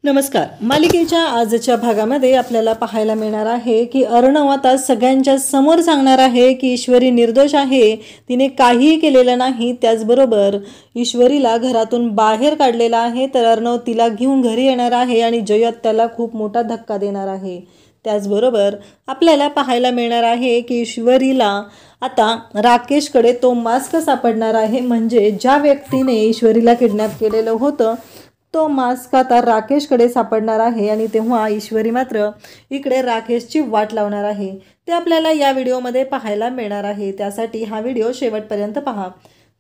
नमस्कार. मालिकेच्या आजच्या भागामध्ये आपल्याला पाहायला मिळणार आहे की अर्णव आता सगळ्यांच्या समोर सांगणार आहे की ईश्वरी निर्दोष आहे, तिने काहीही केलेलं नाही. त्याचबरोबर ईश्वरीला घरातून बाहेर काढलेलं आहे. तर अर्णव तिला घेऊन घरी येणार आहे आणि जयत त्याला खूप मोठा धक्का देणार आहे. त्याचबरोबर आपल्याला पाहायला मिळणार आहे की ईश्वरीला आता राकेशकडे तो मास्क सापडणार आहे. म्हणजे ज्या व्यक्तीने ईश्वरीला किडनॅप केलेलं होतं तो मास्क आता राकेशकडे सापडणार आहे आणि तेव्हा ईश्वरी मात्र इकडे राकेशची वाट लावणार आहे. ते आपल्याला या व्हिडिओमध्ये पाहायला मिळणार आहे. त्यासाठी हा व्हिडिओ शेवटपर्यंत पहा.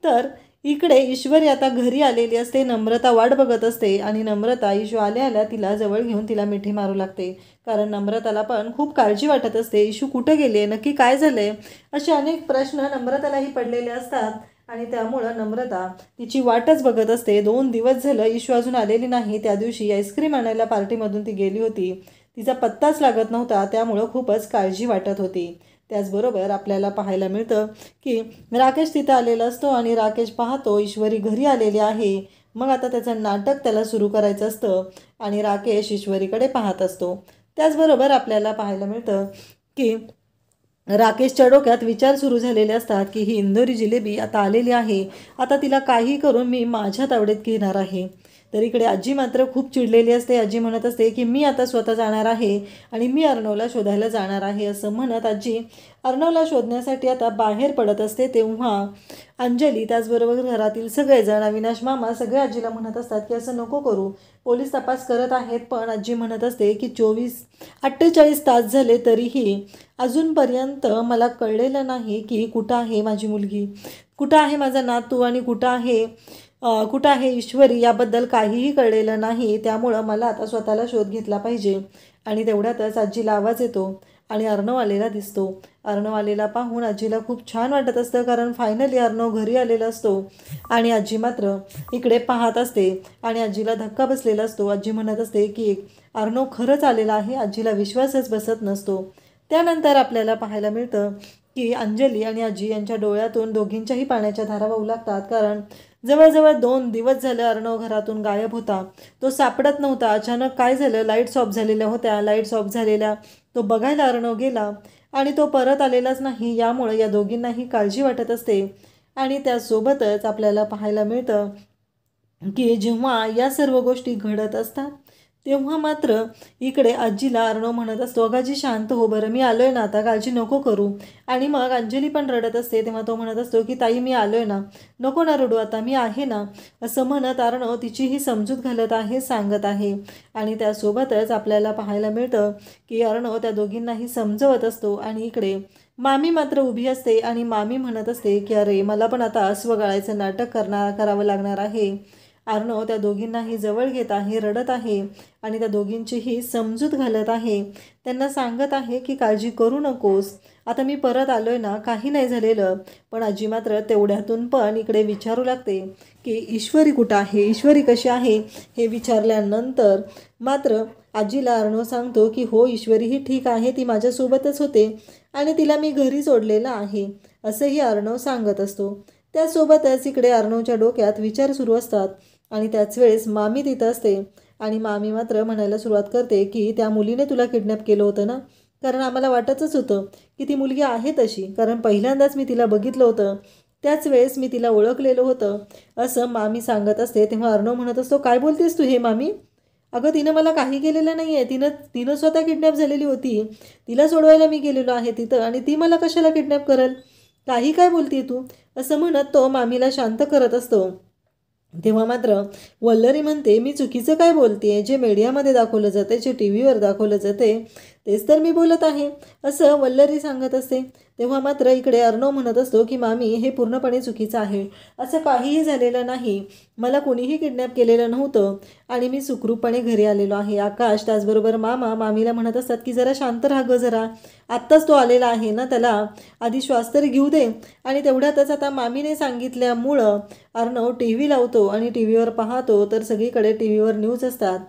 तर इकडे ईश्वरी आता घरी आलेली असते. नम्रता वाट बघत असते आणि नम्रता इशू आल्या तिला जवळ घेऊन तिला मिठी मारू लागते. कारण नम्रताला पण खूप काळजी वाटत असते. इशू कुठे गेले, नक्की काय झाले, असे अनेक प्रश्न नम्रतालाही पडलेले असतात आणि त्यामुळं नम्रता तिची वाटच बघत असते. 2 दिवस झालं इशू अजून आलेली नाही. त्या दिवशी आईस्क्रीम आणायला पार्टीमधून ती गेली होती, तिचा पत्ताच लागत नव्हता. त्यामुळं खूपच काळजी वाटत होती. त्याचबरोबर आपल्याला पाहायला मिळतं की राकेश तिथं आलेला असतो आणि राकेश पाहतो ईश्वरी घरी आलेली आहे. मग आता त्याचं नाटक त्याला सुरू करायचं असतं आणि राकेश ईश्वरीकडे पाहत असतो. त्याचबरोबर आपल्याला पाहायला मिळतं की राकेशच्या डोक्यात विचार सुरू झालेले असतात की ही इंदोरी जिलेबी आता आलेली आहे, आता तिला काही करून मी माझ्या तावडीत घेणार आहे. तर इकडे आजी मात्र खूप चिडलेली असते. आजी म्हणत असते की मी आता स्वतः जाणार आहे आणि मी अर्णवला शोधायला जाणार आहे. असं म्हणत आजी अर्णवला शोधण्यासाठी आता बाहेर पडत असते. तेव्हा अंजली त्याचबरोबर घरातील सगळेजण, अविनाश मामा, सगळे आजीला म्हणत असतात की असं नको करू, पोलीस तपास करत आहेत. पण आजी म्हणत असते की 48 तास झाले तरीही अजूनपर्यंत मला कळलेलं नाही की कुठं आहे माझी मुलगी, कुठं आहे माझा नातू आणि कुठं आहे ईश्वरी, याबद्दल काहीही कळलेलं नाही. त्यामुळं मला आता स्वतःला शोध घेतला पाहिजे. आणि तेवढ्यातच आजीला आवाज येतो आणि अर्णव आलेला दिसतो. अर्णव आलेला पाहून आजीला खूप छान वाटत असतं, कारण फायनली अर्णव घरी आलेला असतो. आणि आजी मात्र इकडे पाहत असते आणि आजीला धक्का बसलेला असतो. आजी म्हणत असते की अर्णव खरंच आलेला आहे. आजीला विश्वासच बसत नसतो. त्यानंतर आपल्याला पाहायला मिळतं की अंजली आणि आजी यांच्या डोळ्यातून दोघींच्याही पाण्याच्या धारा वाहू लागतात. कारण जवळजवळ 2 दिवस झाले अर्णव घरातून गायब होता, तो सापडत नव्हता. अचानक काय झालं, लाईट्स ऑफ झालेल्या होत्या. लाईट्स ऑफ झालेल्या तो बघायला अर्णव गेला आणि तो परत आलेलाच नाही. यामुळे या दोघींनाही काळजी वाटत असते. आणि त्यासोबतच आपल्याला पाहायला मिळतं की जेव्हा या सर्व गोष्टी घडत असतात तेव्हा मात्र इकडे आजीला अर्णव म्हणत असतो, अगं आजी शांत हो बरं, मी आलोय ना, आता काळजी नको करू. आणि मग अंजली पण रडत असते. तेव्हा तो म्हणत असतो की ताई मी आलोय ना, नको ना रडू, आता मी आहे ना, असं म्हणत अर्णव तिचीही समजूत घालत आहे, सांगत आहे. आणि त्यासोबतच आपल्याला पाहायला मिळतं की अर्णव त्या दोघींनाही समजवत असतो. आणि इकडे मामी मात्र उभी असते आणि मामी म्हणत असते की अरे मला पण आता अस्वगाळायचं नाटक करावं लागणार आहे. अर्णव त्या दोघींनाही जवळ घेत आहे, रडत आहे आणि त्या दोघींचीही समजूत घालत आहे. त्यांना सांगत आहे की काळजी करू नकोस, आता मी परत आलोय ना, काही नाही झालेलं. पण आजी मात्र तेवढ्यातून पण इकडे विचारू लागते की ईश्वरी कुठं आहे, ईश्वरी कशी आहे. हे विचारल्यानंतर मात्र आजीला अर्णव सांगतो की हो ईश्वरी ही ठीक आहे, ती माझ्यासोबतच होते आणि तिला मी घरी सोडलेलं आहे, असंही अर्णव सांगत असतो. त्यासोबतच इकडे अर्णवच्या डोक्यात विचार सुरू असतात आणि त्याच वेळेस मामी तिथं असते. आणि मामी मात्र म्हणायला सुरुवात करते की त्या मुलीने तुला किडनॅप केलं होतं ना, कारण आम्हाला वाटतच होतं की ती मुलगी आहे तशी, कारण पहिल्यांदाच मी तिला बघितलं होतं, त्याच वेळेस मी तिला ओळखलेलं होतं, असं मामी सांगत असते. तेव्हा अर्णव म्हणत असतो, काय बोलतेस तू हे मामी, अगं तिनं मला काही केलेलं नाही आहे, तिनं स्वतः किडनॅप झालेली होती, तिला सोडवायला मी गेलेलो आहे तिथं आणि ती मला कशाला किडनॅप करेल, काही काय बोलते तू, असं म्हणत तो मामीला शांत करत असतो. तेव्हा मात्र वल्लरी म्हणते, मी चुकीचं काय बोलते, जे मीडियामध्ये दाखवलं जाते, जे TV वर दाखवलं जाते तेच तर मी बोलत आहे, असं वल्लरी सांगत असते. तेव्हा मात्र इकडे अर्णव म्हणत असतो की मामी हे पूर्णपणे चुकीचं आहे, असं काहीही झालेलं नाही, मला कोणीही किडनॅप केलेलं नव्हतं आणि मी सुखरूपपणे घरी आलेलो आहे. आकाश त्याचबरोबर मामा मामीला म्हणत असतात की जरा शांत राहा गं, जरा आत्ताच तो आलेला आहे ना, त्याला आधी श्वास तरी घेऊ दे. आणि तेवढ्यातच आता मामीने सांगितल्यामुळं अर्णव TV लावतो आणि TV वर पाहतो तर सगळीकडे TV वर न्यूज असतात.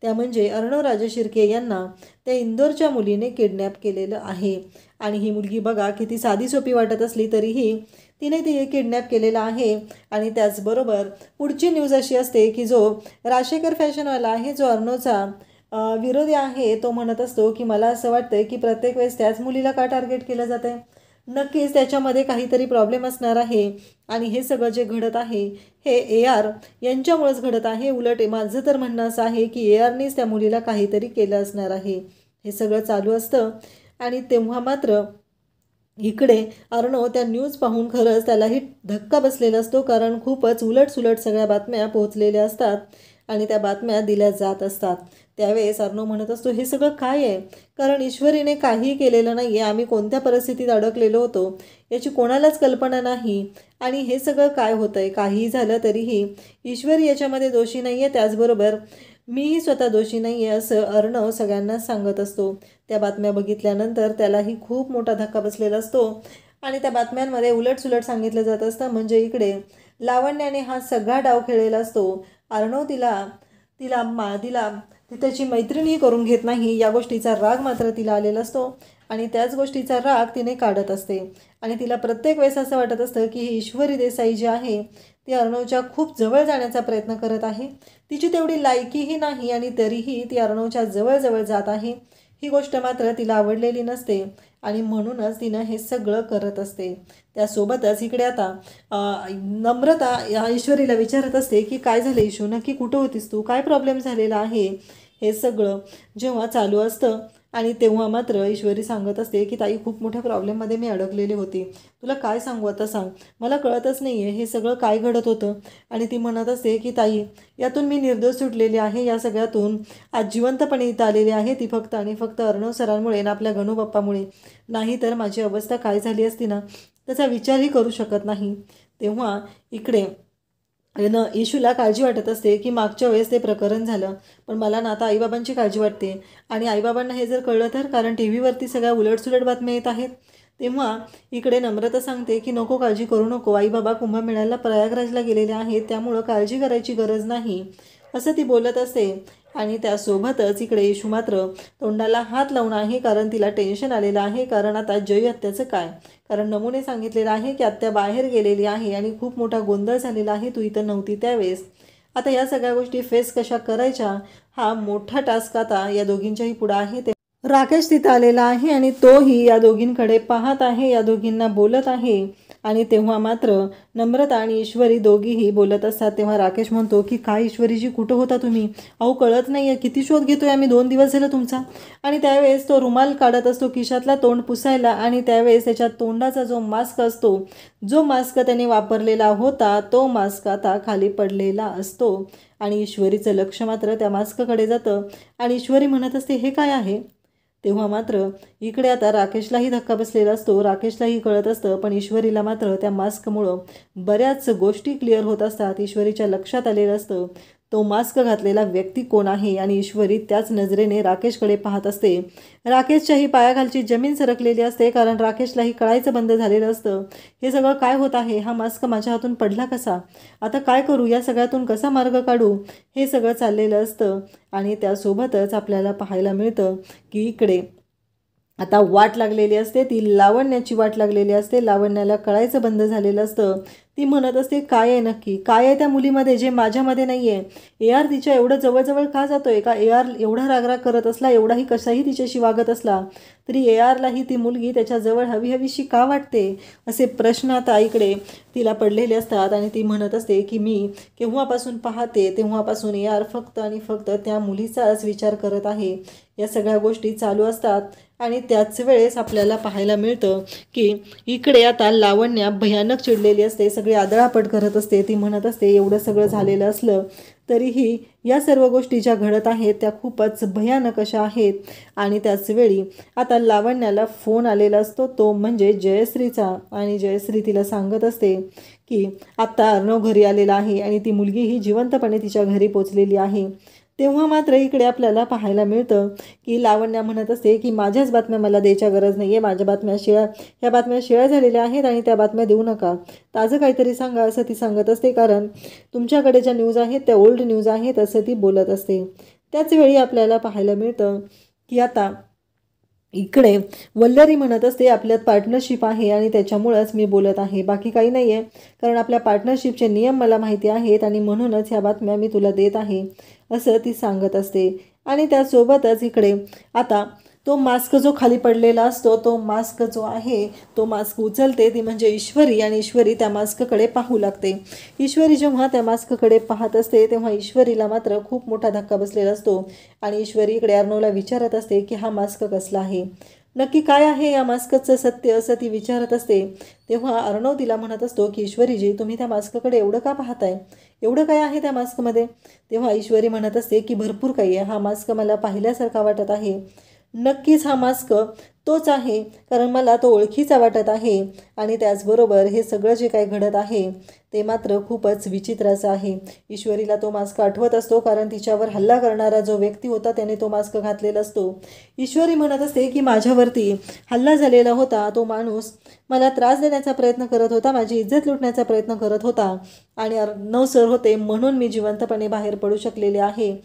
त्या म्हणजे अर्णव राजशिर्के यांना त्या इंदोरच्या मुलीने किडनॅप केलेलं आहे. आणि ही मुलगी बघा किती साधी सोपी वाटत असली तरीही तिने ती किडनॅप केलेला आहे. आणि त्याचबरोबर पुढची न्यूज अशी असते की जो राशेकर फॅशनवाला आहे, जो अर्णवचा विरोधी आहे, तो म्हणत असतो की मला असं वाटतंय की प्रत्येक वेळेस त्याच मुलीला का टार्गेट केलं जातं आहे. नक्कीच त्याच्यामध्ये काहीतरी प्रॉब्लेम असणार आहे आणि हे सगळं जे घडत आहे हे AR यांच्यामुळेच घडत आहे. उलट माझं तर म्हणणं असं आहे की ARनेच त्या मुलीला काहीतरी केलं असणार आहे. हे सगळं चालू असतं आणि तेव्हा मात्र इकडे अर्णव त्या न्यूज पाहून खरंच त्यालाही धक्का बसलेला असतो, कारण खूपच उलटसुलट सगळ्या बातम्या पोहोचलेल्या असतात आणि त्या बातम्या दिल्या जात असतात. त्यावेळेस अर्णव म्हणत असतो हे सगळं काय आहे, कारण ईश्वरीने काहीही केलेलं नाही आहे, आम्ही कोणत्या परिस्थितीत अडकलेलो होतो याची कोणालाच कल्पना नाही आणि हे सगळं काय होतं आहे. काहीही झालं तरीही ईश्वरी याच्यामध्ये दोषी नाही आहे, त्याचबरोबर मीही स्वतः दोषी नाही आहे असं अर्णव सगळ्यांना सांगत असतो. त्या बातम्या बघितल्यानंतर त्यालाही खूप मोठा धक्का बसलेला असतो आणि त्या बातम्यांमध्ये उलटसुलट सांगितलं जात असतं. म्हणजे इकडे लावण्याने हा सगळा डाव खेळलेला असतो. अर्णव तिला ती त्याची मैत्रिणी करून घेत नाही या गोष्टीचा राग मात्र तिला आलेला असतो आणि त्याच गोष्टीचा राग तिने काढत असते आणि तिला प्रत्येक वेळेस असं वाटत असतं की ही ईश्वरी देसाई जी आहे ती अर्णवच्या खूप जवळ जाण्याचा प्रयत्न करत आहे. तिची तेवढी लायकीही नाही आणि तरीही ती अर्णवच्या जवळ जात आहे. ही गोष्ट मात्र तिला आवडलेली नसते आणि म्हणूनच तिनं हे सगळं करत असते. त्यासोबतच इकडे आता नम्रता या ईश्वरीला विचारत असते की काय झालं ईशू, नक्की कुठं होतीस तू, काय प्रॉब्लेम झालेला आहे. हे सगळं जेव्हा चालू असतं आणि तेव्हा मात्र ईश्वरी सांगत असते की ताई खूप मोठ्या प्रॉब्लेममध्ये मी अडकलेली होती, तुला काय सांगू आता सांग, मला कळतच नाही आहे हे सगळं काय घडत होतं. आणि ती म्हणत असते की ताई यातून मी निर्दोष सुटलेली आहे, या सगळ्यातून आज जिवंतपणे इथं आलेली आहे ती फक्त आणि फक्त अर्णव सरांमुळे ना आपल्या गणूबाप्पामुळे, नाही तर माझी अवस्था काय झाली असती ना त्याचा विचारही करू शकत नाही. तेव्हा इकडे इशूला काळजी वाटत असते की मागच्या वेळेस ते प्रकरण झालं, पण मला ना आता आईबाबांची काळजी वाटते आणि आईबाबांना हे जर कळलं तर, कारण TV वरती सगळ्या उलटसुलट बातम्या येत आहेत. तेव्हा इकडे नम्रता सांगते की नको काळजी करू नको, आईबाबा कुंभमेळ्याला प्रयागराजला गेलेले आहेत, त्यामुळं काळजी करायची गरज नाही असं ती बोलत असते. आणि त्यासोबतच इकडे इशू मात्र तोंडाला हात लावून आहे, कारण तिला टेन्शन आलेलं आहे. कारण आता जयू आत्याचं काय, कारण नमुने सांगितलेलं आहे की आत्या बाहेर गेलेली आहे आणि खूप मोठा गोंधळ झालेला आहे, तू इथं नव्हती त्यावेळेस. आता या सगळ्या गोष्टी फेस कशा करायच्या हा मोठा टास्क आता या दोघींच्याही पुढं आहे. ते राकेश तिथं आलेला आहे आणि तोही या दोघींकडे पाहत आहे, या दोघींना बोलत आहे. आणि तेव्हा मात्र नम्रता आणि ईश्वरी दोघीही बोलत असतात. तेव्हा राकेश म्हणतो की काय ईश्वरीजी कुठं होता तुम्ही, अहो कळत नाही आहे, किती शोध घेतोय आम्ही 2 दिवस झालं तुमचा. आणि त्यावेळेस तो रुमाल काढत असतो खिशातला तोंड पुसायला आणि त्यावेळेस त्याच्या तोंडाचा जो मास्क असतो, जो मास्क त्याने वापरलेला होता तो मास्क आता खाली पडलेला असतो आणि ईश्वरीचं लक्ष मात्र त्या मास्ककडे जातं आणि ईश्वरी म्हणत असते हे काय आहे. तेव्हा मात्र इकडे आता राकेशलाही धक्का बसलेला असतो, राकेशलाही कळत असतं, पण ईश्वरीला मात्र त्या मास्कमुळं बऱ्याच गोष्टी क्लिअर होत असतात. ईश्वरीच्या लक्षात आलेलं असतं तो मास्क घातलेला व्यक्ती कोण आहे आणि ईश्वरी त्याच नजरेने राकेशकडे पाहत असते. राकेशच्याही पायाखालची जमीन सरकलेली असते, कारण राकेशलाही कळायचं बंद झालेलं असतं हे सगळं काय होत आहे, हा मास्क माझ्या हातून पडला कसा, आता काय करू, या सगळ्यातून कसा मार्ग काढू, हे सगळं चाललेलं असतं. आणि त्यासोबतच आपल्याला पाहायला मिळतं की इकडे आता वाट लागलेली असते, ती लावण्याची वाट लागलेली असते. लावण्याला कळायचं बंद झालेलं असतं. ती म्हणत असते काय आहे नक्की, काय आहे त्या मुलीमध्ये जे माझ्यामध्ये नाही आहे. AR तिच्या एवढं जवळजवळ का जातोय, का AR एवढा रागराग करत असला, एवढाही कशाही तिच्याशी वागत असला तरी ARलाही ती मुलगी त्याच्याजवळ हवीशी का वाटते, असे प्रश्न आता इकडे तिला पडलेले असतात. आणि ती म्हणत असते की मी केव्हापासून पाहते तेव्हापासून AR फक्त आणि फक्त त्या मुलीचाच विचार करत आहे. या सगळ्या गोष्टी चालू असतात आणि त्याच वेळेस आपल्याला पाहायला मिळतं की इकडे आता लावण्या भयानक चिडलेली असते, सगळी आदळापट करत असते. ती म्हणत असते एवढं सगळं झालेलं असलं तरीही या सर्व गोष्टी ज्या घडत आहेत त्या खूपच भयानक अशा आहेत. आणि त्याचवेळी आता लावण्याला फोन आलेला असतो, तो म्हणजे जयश्रीचा. आणि जयश्री तिला सांगत असते की आत्ता अर्णव घरी आलेला आहे आणि ती मुलगीही जिवंतपणे तिच्या घरी पोचलेली आहे. तेव्हा मात्र इकडे आपल्याला पाहायला मिळतं की लावण्या म्हणत असते की माझ्याच बातम्या मला द्यायच्या गरज नाही आहे, माझ्या बातम्या ह्या बातम्या शिळ्या झालेल्या आहेत आणि त्या बातम्या देऊ नका, ताजं काहीतरी सांगा असं ती सांगत असते, कारण तुमच्याकडे ज्या न्यूज आहेत त्या ओल्ड न्यूज आहेत असं ती बोलत असते. त्याच वेळी आपल्याला पाहायला मिळतं की आता इकडे वल्लरी म्हणत असते आपल्यात पार्टनरशिप आहे आणि त्याच्यामुळंच मी बोलत आहे, बाकी काही नाही आहे, कारण आपल्या पार्टनरशिपचे नियम मला माहिती आहेत आणि म्हणूनच ह्या बातम्या मी तुला देत आहे असं ती सांगत असते. आणि त्यासोबतच इकडे आता तो मास्क जो खाली पडलेला असतो तो मास्क जो आहे तो मास्क उचलते ती म्हणजे ईश्वरी, आणि ईश्वरी त्या मास्ककडे पाहू लागते. ईश्वरी जेव्हा त्या मास्ककडे पाहत असते तेव्हा ईश्वरीला मात्र खूप मोठा धक्का बसलेला असतो आणि ईश्वरी इकडे अर्णवला विचारत असते की हा मास्क कसला आहे, नक्की काय आहे या मास्कचं सत्य, असं ती विचारत असते. तेव्हा अर्णव तिला म्हणत असतो की ईश्वरीजी तुम्ही त्या मास्ककडे एवढं का पाहताय, एवढं काय आहे त्या मास्कमध्ये. तेव्हा ईश्वरी म्हणत असते की भरपूर काही आहे, हा मास्क मला पाहिल्यासारखा वाटत आहे, नक्कीच हा मास्क तोच आहे, कारण मला तो ओळखीचा वाटत आहे. आणि त्याचबरोबर हे सगळं जे काही घडत आहे ते मात्र खूपच विचित्राचं आहे. ईश्वरीला तो मास्क आठवत असतो, कारण तिच्यावर हल्ला करणारा जो व्यक्ती होता त्याने तो मास्क घातलेला असतो. ईश्वरी म्हणत असते की माझ्यावरती हल्ला झालेला होता तो माणूस मला त्रास देण्याचा प्रयत्न करत होता, माझी इज्जत लुटण्याचा प्रयत्न करत होता आणि अर्णव सर होते म्हणून मी जिवंतपणे बाहेर पडू शकलेले आहे,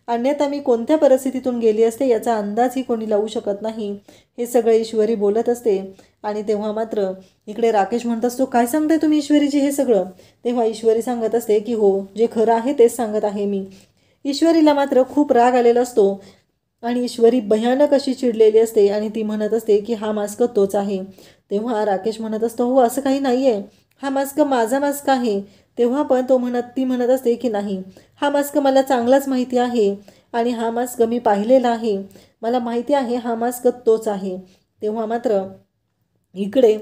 अन्यथा मी कोणत्या परिस्थितीतून गेली असते याचा अंदाजही कोणी लावू शकत नाही. हे सगळे ईश्वरी बोलत असते. आणि तेव्हा मात्र इकडे राकेश म्हणत असतो काय सांगताय तुम्ही ईश्वरीजी हे सगळं. तेव्हा ईश्वरी सांगत असते की हो, जे खरं आहे तेच सांगत आहे मी. ईश्वरीला मात्र खूप राग आलेला असतो आणि ईश्वरी भयानक अशी चिडलेली असते आणि ती म्हणत असते की हा मास्क तोच आहे. तेव्हा राकेश म्हणत असतो हो असं काही नाही आहे, हा मास्क माझा मास्क आहे. तेव्हा पण ती म्हणत असते की नाही, हा मास्क मला चांगलाच माहिती आहे आणि हा मास्क मी पाहिलेला आहे, मला माहिती आहे हा मास्क तोच आहे. तेव्हा मात्र इकडे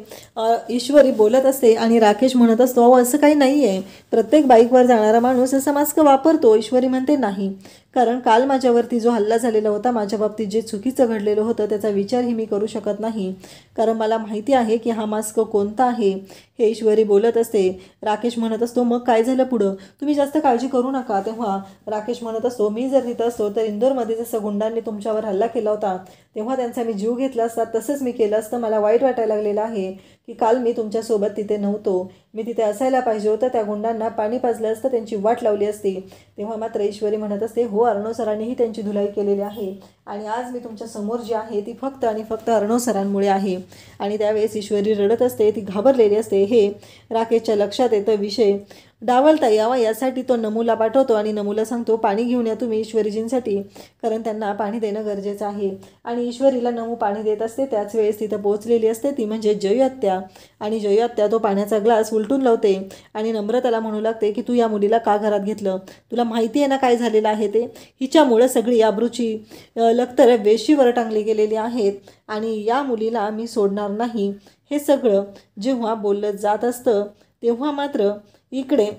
ईश्वरी बोलत असते आणि राकेश म्हणत असतो अहो असं काही नाही आहे, प्रत्येक बाईकवर जाणारा माणूस असा मास्क वापरतो. ईश्वरी म्हणते नाही, कारण काल माझ्यावरती जो हल्ला झालेला होता, माझ्या बाबतीत जे चुकीचं घडलेलं होतं त्याचा विचारही मी करू शकत नाही, कारण मला माहिती आहे की हा मास्क कोणता आहे. हे ईश्वरी बोलत असते. राकेश म्हणत असतो मग काय झालं पुढं, तुम्ही जास्त काळजी करू नका. तेव्हा राकेश म्हणत असतो मी जर तिथं असतो तर इंदोरमध्ये जसं गुंडांनी तुमच्यावर हल्ला केला होता तेव्हा त्यांचा मी जीव घेतला असता, तसंच मी केलं असतं. मला वाईट वाटायला लागलेलं आहे की काल मी तुमच्यासोबत तिथे नव्हतो, मी तिथे असायला पाहिजे होतं, त्या गुंडांना पाणी पाजलं असतं, त्यांची वाट लावली असती. तेव्हा मात्र ईश्वरी म्हणत असते हो अर्णव सरांनीही त्यांची धुलाई केलेली आहे आणि आज मी तुमच्या समोर जी आहे ती फक्त आणि फक्त अर्णव सरांमुळे आहे. आणि त्यावेळेस ईश्वरी रडत असते, ती घाबरलेली असते. हे राकेशच्या लक्षात येतं. विषय डावलता यावा यासाठी तो नमूला पाठवतो आणि नमूला सांगतो पाणी घेऊन या तुम्ही ईश्वरीजींसाठी, कारण त्यांना पाणी देणं गरजेचं आहे. आणि ईश्वरीला नमू पाणी देत असते. त्याच वेळेस तिथं पोहोचलेली असते ती म्हणजे जयू आत्या. आणि जयू आत्या तो पाण्याचा ग्लास उलटून लावते आणि नम्रताला म्हणू लागते की तू या मुलीला का घरात घेतलं, तुला माहिती आहे ना काय झालेलं आहे ते, हिच्यामुळं सगळी आबरूची लखतर वेशीवर टांगली गेलेली आहेत आणि या मुलीला मी सोडणार नाही. हे सगळं जेव्हा बोललं जात असतं तेव्हा मात्र इकडे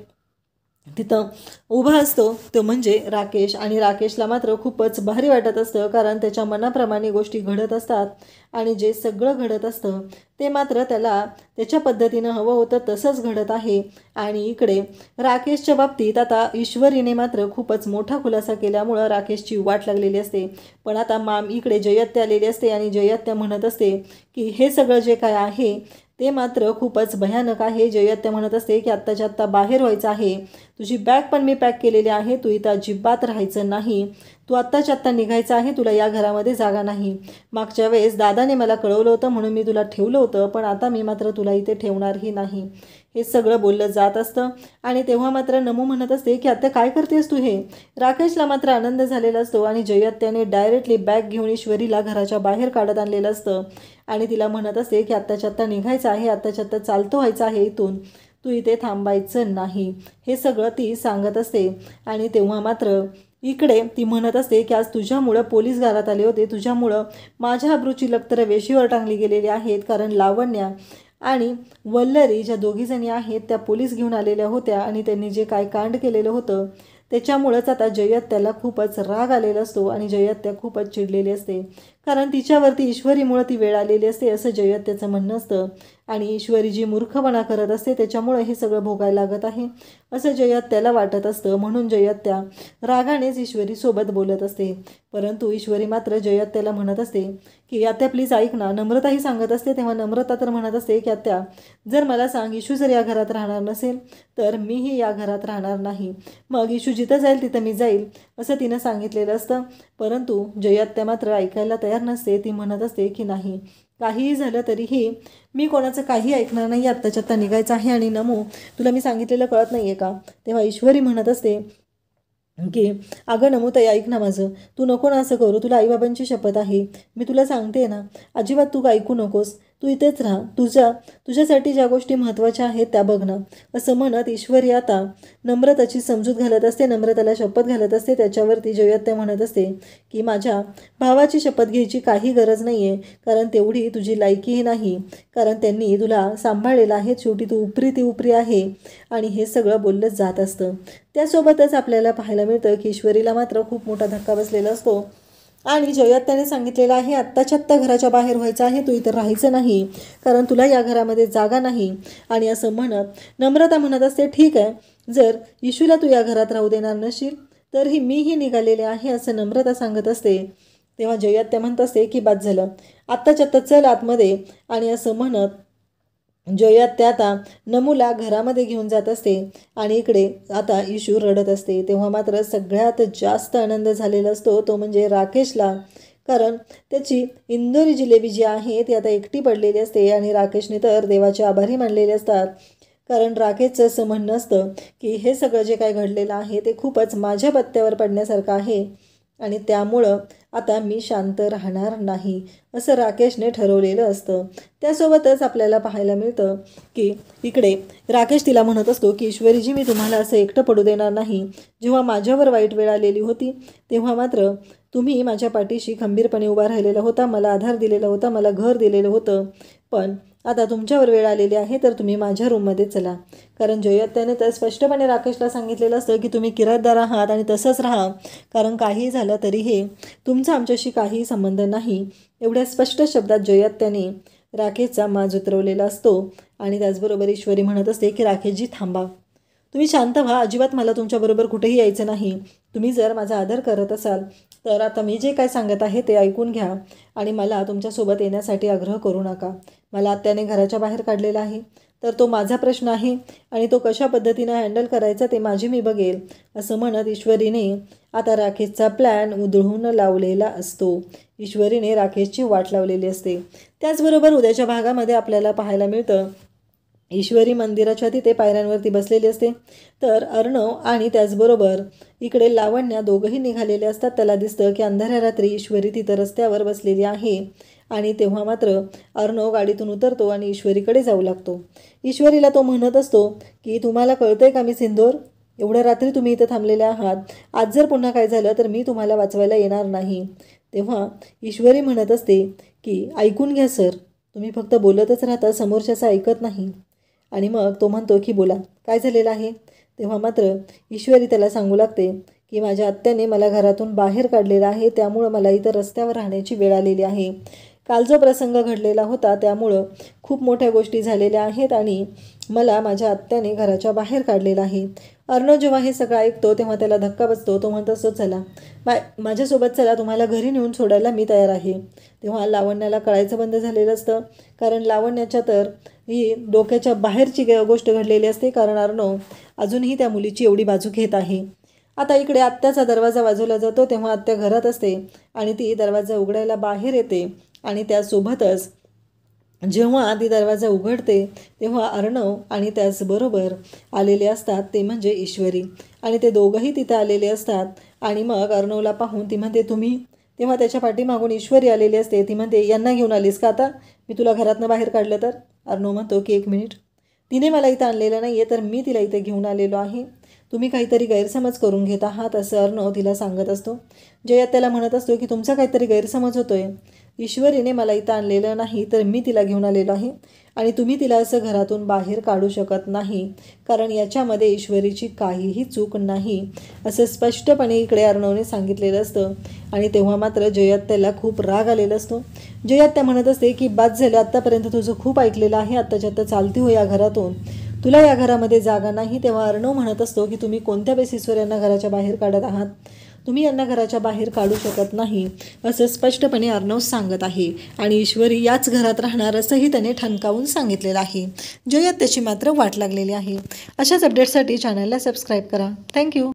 तिथं उभा असतो तो म्हणजे राकेश. आणि राकेशला मात्र खूपच भारी वाटत असतं, कारण त्याच्या मनाप्रमाणे गोष्टी घडत असतात आणि जे सगळं घडत असतं ते मात्र त्याला त्याच्या पद्धतीनं हवं होतं तसंच घडत आहे. आणि इकडे राकेशच्या बाबतीत आता ईश्वरीने मात्र खूपच मोठा खुलासा केल्यामुळं राकेशची वाट लागलेली असते. पण आता इकडे जयत्या आलेली असते आणि जयत्या म्हणत असते की हे सगळं जे काय आहे ते मात्र खूपच भयानक आहे. जयत्या म्हणत असते की आत्ताच्या आत्ता बाहेर व्हायचं आहे, तुझी बॅग पण मी पॅक केलेली आहे, तू इथं अजिबात राहायचं नाही, तू आत्ताच्या आत्ता निघायचं आहे, तुला या घरामध्ये जागा नाही. मागच्या वेळेस दादाने मला कळवलं होतं म्हणून मी तुला ठेवलं होतं, पण आता मी मात्र तुला इथे ठेवणारही नाही. हे सगळं बोललं जात असतं. आणि तेव्हा मात्र नमू म्हणत असते की आता काय करतेस तू हे. राकेशला मात्र आनंद झालेला असतो आणि जयत्याने डायरेक्टली बॅग घेऊन ईश्वरीला घराच्या बाहेर काढत आणलेलं असतं आणि तिला म्हणत असते की आत्ताच्या आत्ता निघायचं आहे, आत्ताच्या आत्ता चालतो व्हायचं आहे इथून, तू इथे थांबायचं नाही. हे सगळं ती सांगत असते. आणि तेव्हा मात्र इकडे ती म्हणत असते की आज तुझ्यामुळं पोलीस घरात आले होते, तुझ्यामुळं माझ्या अब्रूची लखतर वेशीवर टांगली गेलेली आहेत, कारण लावण्या आणि वल्लरी ज्या दोघीजणी आहेत त्या पोलीस घेऊन आलेल्या होत्या आणि त्यांनी जे काय कांड केलेलं होतं त्याच्यामुळंच आता जयत्याला खूपच राग आलेला असतो आणि जयत्या खूपच चिडलेली असते, कारण तिच्यावरती ईश्वरीमुळं ती वेळ आलेली असते असं जयत्याचं म्हणणं असतं. आणि ईश्वरी जी मूर्खपणा करत असते त्याच्यामुळं हे सगळं भोगायला लागत आहे. असं जयात्याला वाटत असतं. म्हणून जयात्या रागानेच ईश्वरी सोबत बोलत असते. परंतु ईश्वरी मात्र जयात्याला म्हणत असते की आत्या प्लीज ऐक ना. नम्रताही सांगत असते. तेव्हा नम्रता तर म्हणत असते की आत्या जर मला सांग इशू जर या घरात राहणार नसेल तर मीही या घरात राहणार नाही. मग इशू जिथं जाईल तिथं मी जाईल असं तिनं सांगितलेलं असतं. परंतु जयात्या मात्र ऐकायला तयार नसते. ती म्हणत असते की नाही, काहीही झालं तरीही मी कोणाचं काही ऐकणार नाही. आत्ताच्या आत्ता निघायचं आहे. आणि नमू तुला मी सांगितलेलं कळत नाही आहे का. तेव्हा ईश्वरी म्हणत असते की अगं नमूताई ऐक ना माझं, तू नको ना असं करू. तुला आईबाबांची शपथ आहे. मी तुला सांगते ना, अजिबात तू ऐकू नकोस. तू इथेच राहा. तुझ्यासाठी ज्या गोष्टी महत्त्वाच्या आहेत त्या बघ ना. असं म्हणत ईश्वरी आता नम्रताची समजूत घालत असते. नम्रताला शपथ घालत असते. त्याच्यावरती जयत्या म्हणत असते की माझ्या भावाची शपथ घ्यायची काही गरज नाही आहे. कारण तेवढी तुझी लायकीही नाही. कारण त्यांनी तुला सांभाळलेलं आहे. शेवटी तू उपरी ती उपरी आहे. आणि हे सगळं बोललंच जात असतं. त्यासोबतच आपल्याला पाहायला मिळतं की ईश्वरीला मात्र खूप मोठा धक्का बसलेला असतो. आणि जयात्याने सांगितलेलं आहे आत्ताच्या आत्ता घराच्या बाहेर व्हायचं आहे. तू इथं राहायचं नाही. कारण तुला या घरामध्ये जागा नाही. आणि असं म्हणत नम्रता म्हणत असते ठीक आहे, जर इशूला तू या घरात राहू देणार नशील तरीही मीही निघालेले आहे असं नम्रता सांगत असते. तेव्हा जयात्या म्हणत असते की बाद झालं, आत्ताच्या आत्ता चल आतमध्ये. आणि असं म्हणत जयात्या आता नमूला घरामध्ये घेऊन जात असते. आणि इकडे आता इशू रडत असते. तेव्हा मात्र सगळ्यात जास्त आनंद झालेला असतो तो म्हणजे राकेशला. कारण त्याची इंदोरी जिलेबी जी आहे ती आता एकटी पडलेली असते. आणि राकेशने तर देवाचे आभारी मानलेले असतात. कारण राकेशचं असं म्हणणं असतं की हे सगळं जे काय घडलेलं आहे ते खूपच माझ्या पत्त्यावर पडण्यासारखं आहे. आणि त्यामुळं आता मी शांत राहणार नाही असं राकेशने ठरवलेलं असतं. त्यासोबतच आपल्याला पाहायला मिळतं की इकडे राकेश तिला म्हणत असतो की ईश्वरीजी मी तुम्हाला असं एकटं पडू देणार नाही. जेव्हा माझ्यावर वाईट वेळ आलेली होती तेव्हा मात्र तुम्ही माझ्या पाठीशी खंबीरपणे उभा राहिलेला होता. मला आधार दिलेला होता. मला घर दिलेलं होतं. पण आता तुमच्यावर वेळ आलेली आहे तर तुम्ही माझ्या रूममध्ये चला. कारण जयत्याने तर स्पष्टपणे राकेशला सांगितलेलं असतं की तुम्ही किरायतदार आहात आणि तसंच राहा. कारण काही झालं तरीही तुमचा आमच्याशी काहीही संबंध नाही. एवढ्या स्पष्ट शब्दात जयत्याने राकेशचा माज उतरवलेला असतो. आणि त्याचबरोबर ईश्वरी म्हणत असते की राकेशजी थांबा, तुम्ही शांत व्हा. अजिबात मला तुमच्याबरोबर कुठेही यायचं नाही. तुम्ही जर माझा आदर करत असाल तर आता मी जे काय सांगत आहे ते ऐकून घ्या. आणि मला तुमच्यासोबत येण्यासाठी आग्रह करू नका. मला आत्याने घराच्या बाहेर काढलेला आहे तर तो माझा प्रश्न आहे. आणि तो कशा पद्धतीनं हँडल करायचा ते माझी मी बघेल. असं म्हणत ईश्वरीने आता राकेशचा प्लॅन उधळून लावलेला असतो. ईश्वरीने राकेशची वाट लावलेली असते. त्याचबरोबर उद्याच्या भागामध्ये आपल्याला पाहायला मिळतं ईश्वरी मंदिराच्या तिथे पायऱ्यांवरती बसलेली असते. तर अर्णव आणि त्याचबरोबर इकडे लावण्या दोघंही निघालेले असतात. त्याला दिसतं की अंधाऱ्या रात्री ईश्वरी तिथं रस्त्यावर बसलेली आहे. आणि तेव्हा मात्र अर्णव गाडीतून उतरतो आणि ईश्वरीकडे जाऊ लागतो. ईश्वरीला तो म्हणत असतो की तुम्हाला कळतंय का मी सिंदूर, एवढ्या रात्री तुम्ही इथं थांबलेले आहात. आज जर पुन्हा काय झालं तर मी तुम्हाला वाचवायला येणार नाही. तेव्हा ईश्वरी म्हणत असते की ऐकून घ्या सर, तुम्ही फक्त बोलतच राहता, समोरच्याचं ऐकत नाही. आणि मग तो म्हणतो की बोला काय झालेलं आहे. तेव्हा मात्र ईश्वरी त्याला सांगू लागते की माझ्या आत्याने मला घरातून बाहेर काढलेलं आहे. त्यामुळं मला इथं रस्त्यावर राहण्याची वेळ आलेली आहे. काल जो प्रसंग घडलेला होता त्यामुळं खूप मोठ्या गोष्टी झालेल्या आहेत आणि मला माझ्या आत्याने घराच्या बाहेर काढलेलं आहे. अर्णव जेव्हा हे सगळं ऐकतो तेव्हा त्याला धक्का बसतो. तो म्हणत असतो चला माझ्यासोबत चला, तुम्हाला घरी नेऊन सोडायला मी तयार आहे. तेव्हा लावण्याला कळायचं बंद झालेलं असतं. कारण लावण्याच्या तर ही डोक्याच्या बाहेरची गोष्ट घडलेली असते. कारण अर्णव अजूनही त्या मुलीची एवढी बाजू घेत आहे. आता इकडे आत्याचा दरवाजा वाजवला जातो. तेव्हा आत्या घरात असते आणि ती दरवाजा उघडायला बाहेर येते. आणि त्यासोबतच जेव्हा ती दरवाजा उघडते तेव्हा अर्णव आणि त्याचबरोबर आलेले असतात ते म्हणजे ईश्वरी. आणि ते दोघंही तिथे आलेले असतात. आणि मग अर्णवला पाहून ती म्हणते तुम्ही. तेव्हा त्याच्या पाठीमागून ईश्वरी आलेली असते. ती म्हणते यांना घेऊन आलीस का आता, मी तुला घरातनं बाहेर काढलं तर. अर्णव म्हणतो की एक मिनिट, तिने मला इथं आणलेलं नाही आहे तर मी तिला इथे घेऊन आलेलो आहे. तुम्ही काहीतरी गैरसमज करून घेत आहात असं अर्णव तिला सांगत असतो. जया त्याला म्हणत असतो की तुमचा काहीतरी गैरसमज होतोय. ईश्वरीने मला इथं आणलेलं नाही तर मी तिला घेऊन आलेलो आहे. आणि तुम्ही तिला असं घरातून बाहेर काढू शकत नाही. कारण याच्यामध्ये ईश्वरीची काहीही चूक नाही असं स्पष्टपणे इकडे अर्णवने सांगितलेलं असतं. आणि तेव्हा मात्र जयात्याला खूप राग आलेला असतो. जयात्या म्हणत असते की बाद झालं, आत्तापर्यंत तुझं खूप ऐकलेलं आहे. आत्ताच्या आत्ता चालती हो या घरातून. तुला या घरामध्ये जागा नाही, तेव्हा अर्णव म्हणत असतो की तुम्ही कोणत्या बेसिसवर यांना घराच्या बाहेर काढत आहात, तुम्ही यांना घराच्या बाहेर काढू शकत नाही असं स्पष्टपणे अर्णव सांगत आहे आणि ईश्वरी याच घरात राहणार असंही त्याने ठणकावून सांगितलेलं आहे. जयात त्याची मात्र वाट लागलेली आहे. अशाच अपडेट्ससाठी चॅनलला सबस्क्राईब करा. थँक्यू.